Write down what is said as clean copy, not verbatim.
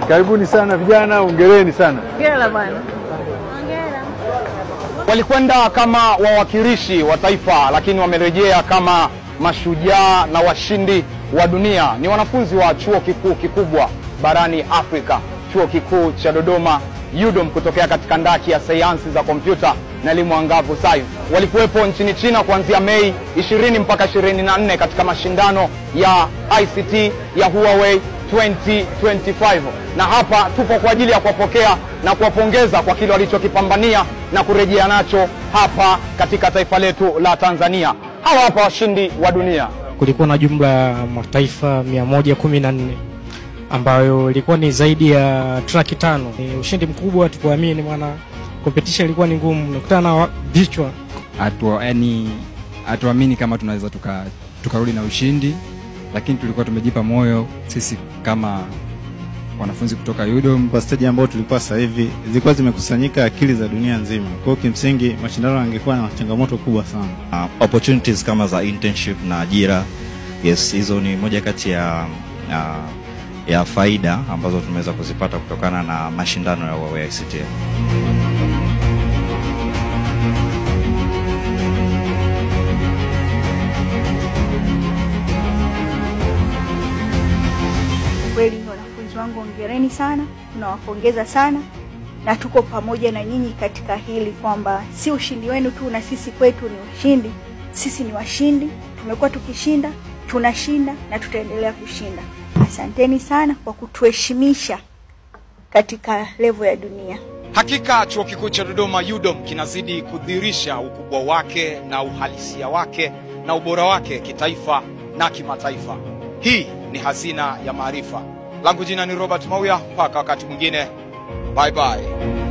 Karibuni sana vijana, hongereni sana. Hongera bwana. Hongera. Walikwenda kama wawakilishi wa taifa, lakini wamerejea kama mashujaa na washindi wa dunia. Ni wanafunzi wa chuo kikuu kikubwa barani Afrika, chuo kikuu cha Dodoma UDOM, kutokea katika ndaki ya sayansi za kompyuta na elimu angavu SAYU. Walikuwepo nchini China kuanzia Mei 20 mpaka 24 katika mashindano ya ICT ya Huawei 2025, na hapa tupo kwa ajili ya kuwapokea na kuwapongeza kwa kile walichokipambania na kurejea nacho hapa katika taifa letu la Tanzania. Hawa hapa washindi wa dunia. Kulikuwa na jumla ya mataifa 114 ambayo ilikuwa ni zaidi ya track 5. Ni ushindi mkubwa, tukuamini maana competition ilikuwa ni ngumu, nakutana na vichwa. Hatuamini kama tunaweza tukarudi na ushindi, lakini tulikuwa tumejipa moyo sisi kama wanafunzi kutoka UDOM. Kwa stage ambayo tulikuwa sasa hivi zilikuwa zimekusanyika akili za dunia nzima. Kwa hiyo kimsingi mashindano yangekuwa na changamoto kubwa sana. Opportunities kama za internship na ajira, yes, hizo ni moja kati ya faida ambazo tumeweza kuzipata kutokana na mashindano ya Huawei ICT. Kweli wanafunzi wangu, hongereni sana, tunawapongeza sana na tuko pamoja na nyinyi katika hili, kwamba si ushindi wenu tu, na sisi kwetu ni ushindi. Sisi ni washindi, tumekuwa tukishinda, tunashinda na tutaendelea kushinda. Asanteni sana kwa kutuheshimisha katika level ya dunia. Hakika chuo kikuu cha Dodoma UDOM kinazidi kudhihirisha ukubwa wake na uhalisia wake na ubora wake kitaifa na kimataifa. Hii ni hazina ya maarifa. Langu jina ni Robert Mauya, mpaka wakati mwingine. Bye bye.